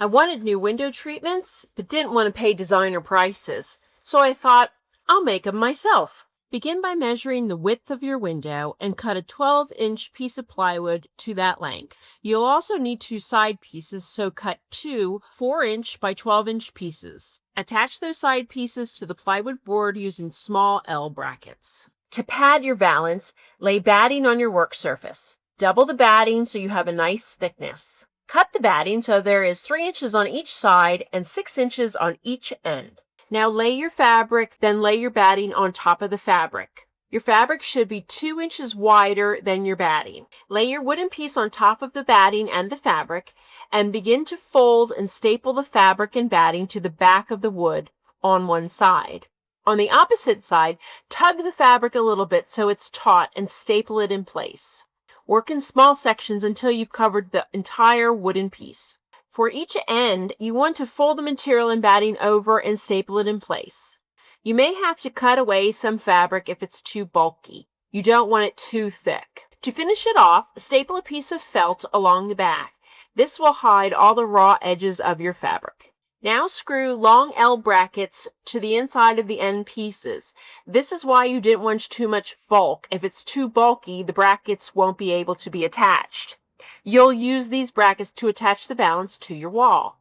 I wanted new window treatments, but didn't want to pay designer prices, so I thought, I'll make them myself. Begin by measuring the width of your window and cut a 12-inch piece of plywood to that length. You'll also need 2 side pieces, so cut 2 4-inch by 12-inch pieces. Attach those side pieces to the plywood board using small L brackets. To pad your valance, lay batting on your work surface. Double the batting so you have a nice thickness. Cut the batting so there is 3 inches on each side and 6 inches on each end. Now lay your fabric, then lay your batting on top of the fabric. Your fabric should be 2 inches wider than your batting. Lay your wooden piece on top of the batting and the fabric, and begin to fold and staple the fabric and batting to the back of the wood on one side. On the opposite side, tug the fabric a little bit so it's taut and staple it in place. Work in small sections until you've covered the entire wooden piece. For each end, you want to fold the material and batting over and staple it in place. You may have to cut away some fabric if it's too bulky. You don't want it too thick. To finish it off, staple a piece of felt along the back. This will hide all the raw edges of your fabric. Now screw long L brackets to the inside of the end pieces. This is why you didn't want too much bulk. If it's too bulky, the brackets won't be able to be attached. You'll use these brackets to attach the valance to your wall.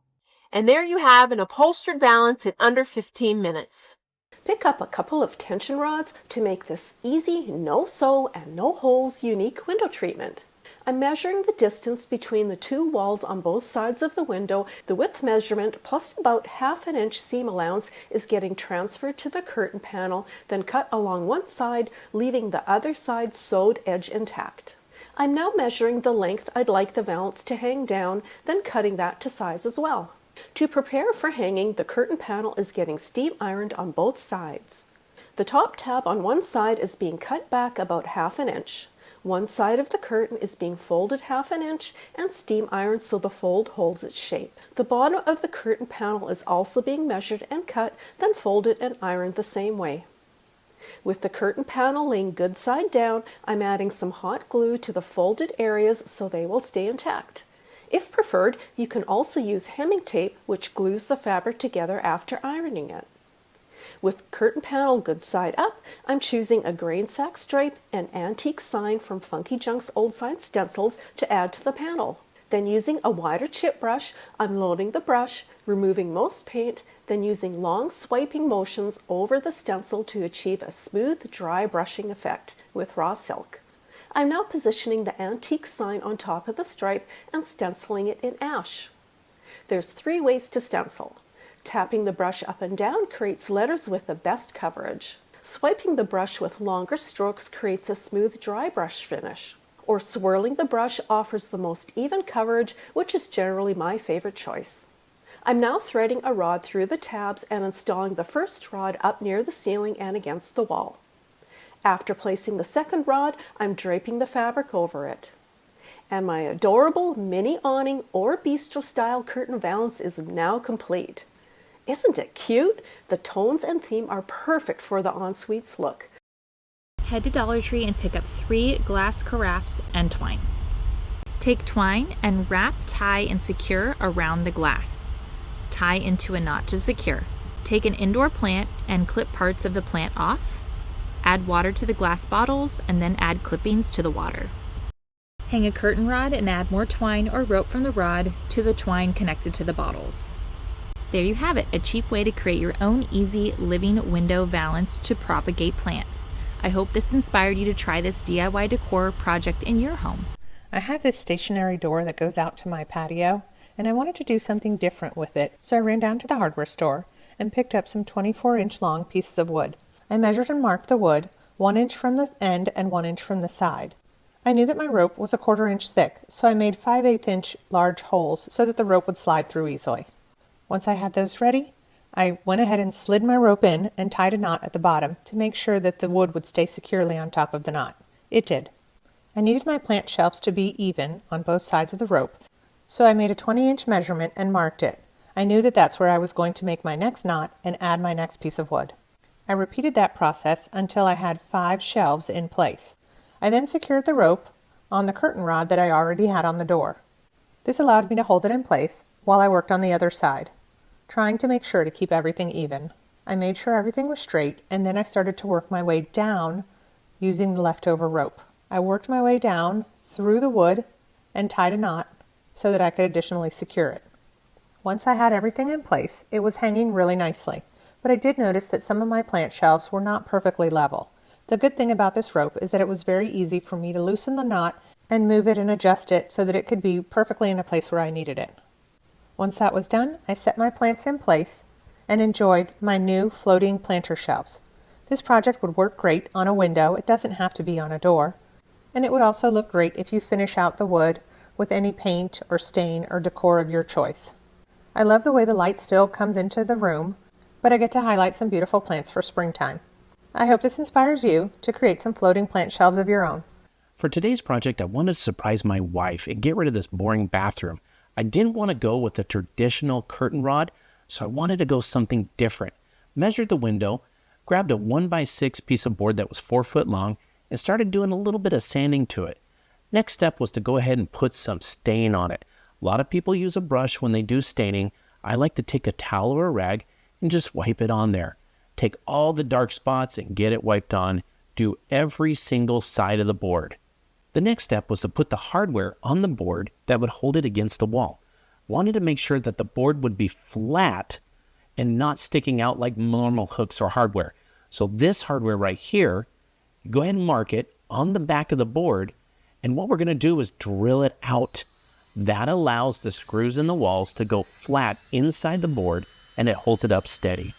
And there you have an upholstered valance in under 15 minutes. Pick up a couple of tension rods to make this easy, no sew and no holes unique window treatment. I'm measuring the distance between the 2 walls on both sides of the window. The width measurement plus about 1/2 inch seam allowance is getting transferred to the curtain panel, then cut along one side, leaving the other side sewed edge intact. I'm now measuring the length I'd like the valance to hang down, then cutting that to size as well. To prepare for hanging, the curtain panel is getting steam ironed on both sides. The top tab on one side is being cut back about 1/2 inch. One side of the curtain is being folded 1/2 inch and steam ironed so the fold holds its shape. The bottom of the curtain panel is also being measured and cut, then folded and ironed the same way. With the curtain panel laying good side down, I'm adding some hot glue to the folded areas so they will stay intact. If preferred, you can also use hemming tape, which glues the fabric together after ironing it. With curtain panel good side up, I'm choosing a grain sack stripe and antique sign from Funky Junk's old sign stencils to add to the panel. Then using a wider chip brush, I'm loading the brush, removing most paint, then using long swiping motions over the stencil to achieve a smooth, dry brushing effect with raw silk. I'm now positioning the antique sign on top of the stripe and stenciling it in ash. There's 3 ways to stencil. Tapping the brush up and down creates letters with the best coverage. Swiping the brush with longer strokes creates a smooth, dry brush finish. Or swirling the brush offers the most even coverage, which is generally my favorite choice. I'm now threading a rod through the tabs and installing the first rod up near the ceiling and against the wall. After placing the second rod, I'm draping the fabric over it. And my adorable mini awning or bistro style curtain valance is now complete. Isn't it cute? The tones and theme are perfect for the ensuite's look. Head to Dollar Tree and pick up 3 glass carafes and twine. Take twine and wrap, tie, and secure around the glass. Tie into a knot to secure. Take an indoor plant and clip parts of the plant off. Add water to the glass bottles and then add clippings to the water. Hang a curtain rod and add more twine or rope from the rod to the twine connected to the bottles. There you have it, a cheap way to create your own easy living window valance to propagate plants. I hope this inspired you to try this DIY decor project in your home. I have this stationary door that goes out to my patio, and I wanted to do something different with it, so I ran down to the hardware store and picked up some 24-inch long pieces of wood. I measured and marked the wood, 1 inch from the end and 1 inch from the side. I knew that my rope was 1/4 inch thick, so I made 5/8 inch large holes so that the rope would slide through easily. Once I had those ready, I went ahead and slid my rope in and tied a knot at the bottom to make sure that the wood would stay securely on top of the knot. It did. I needed my plant shelves to be even on both sides of the rope, so I made a 20-inch measurement and marked it. I knew that that's where I was going to make my next knot and add my next piece of wood. I repeated that process until I had 5 shelves in place. I then secured the rope on the curtain rod that I already had on the door. This allowed me to hold it in place while I worked on the other side, trying to make sure to keep everything even. I made sure everything was straight, and then I started to work my way down using the leftover rope. I worked my way down through the wood and tied a knot so that I could additionally secure it. Once I had everything in place, it was hanging really nicely, but I did notice that some of my plant shelves were not perfectly level. The good thing about this rope is that it was very easy for me to loosen the knot and move it and adjust it so that it could be perfectly in a place where I needed it. Once that was done, I set my plants in place and enjoyed my new floating planter shelves. This project would work great on a window. It doesn't have to be on a door. And it would also look great if you finish out the wood with any paint or stain or decor of your choice. I love the way the light still comes into the room, but I get to highlight some beautiful plants for springtime. I hope this inspires you to create some floating plant shelves of your own. For today's project, I wanted to surprise my wife and get rid of this boring bathroom. I didn't want to go with the traditional curtain rod, so I wanted to go something different. Measured the window, grabbed a 1x6 piece of board that was 4 foot long, and started doing a little bit of sanding to it. Next step was to go ahead and put some stain on it. A lot of people use a brush when they do staining. I like to take a towel or a rag and just wipe it on there. Take all the dark spots and get it wiped on. Do every single side of the board. The next step was to put the hardware on the board that would hold it against the wall. Wanted to make sure that the board would be flat and not sticking out like normal hooks or hardware. So this hardware right here, go ahead and mark it on the back of the board, and what we're going to do is drill it out. That allows the screws in the walls to go flat inside the board, and it holds it up steady.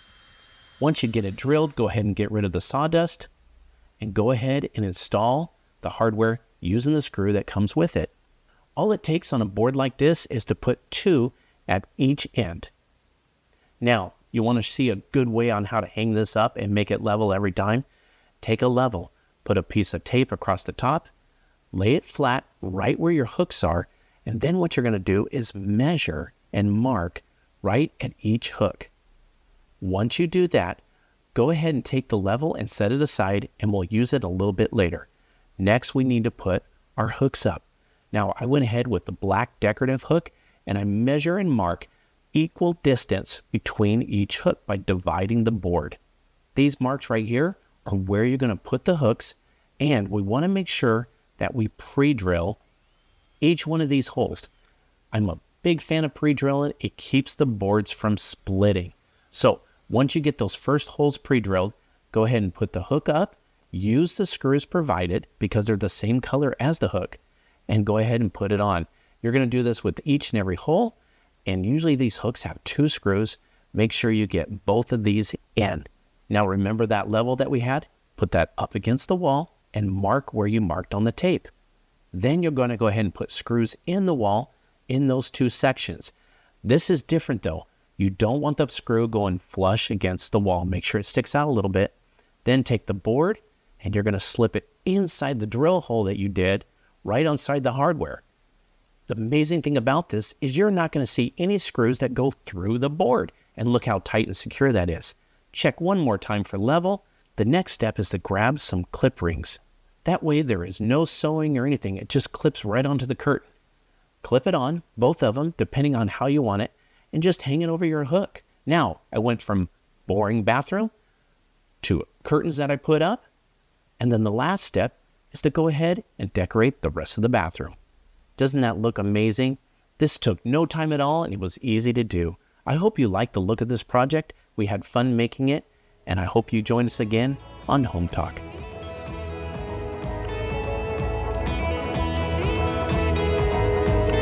Once you get it drilled, go ahead and get rid of the sawdust, and go ahead and install the hardware using the screw that comes with it. All it takes on a board like this is to put 2 at each end. Now, you want to see a good way on how to hang this up and make it level every time? Take a level, put a piece of tape across the top, lay it flat right where your hooks are, and then what you're going to do is measure and mark right at each hook. Once you do that, go ahead and take the level and set it aside, and we'll use it a little bit later. Next, we need to put our hooks up. Now, I went ahead with the black decorative hook, and I measure and mark equal distance between each hook by dividing the board. These marks right here are where you're going to put the hooks, and we want to make sure that we pre-drill each one of these holes. I'm a big fan of pre-drilling. It keeps the boards from splitting. So once you get those first holes pre-drilled, go ahead and put the hook up, use the screws provided because they're the same color as the hook, and go ahead and put it on. You're going to do this with each and every hole, and usually these hooks have 2 screws. Make sure you get both of these in. Now remember that level that we had? Put that up against the wall and mark where you marked on the tape. Then you're going to go ahead and put screws in the wall in those 2 sections. This is different though. You don't want the screw going flush against the wall. Make sure it sticks out a little bit. Then take the board and you're going to slip it inside the drill hole that you did right inside the hardware. The amazing thing about this is you're not going to see any screws that go through the board. And look how tight and secure that is. Check one more time for level. The next step is to grab some clip rings. That way there is no sewing or anything. It just clips right onto the curtain. Clip it on, both of them, depending on how you want it, and just hang it over your hook. Now, I went from boring bathroom to curtains that I put up, and then the last step is to go ahead and decorate the rest of the bathroom. Doesn't that look amazing? This took no time at all, and it was easy to do. I hope you liked the look of this project. We had fun making it, and I hope you join us again on Home Talk.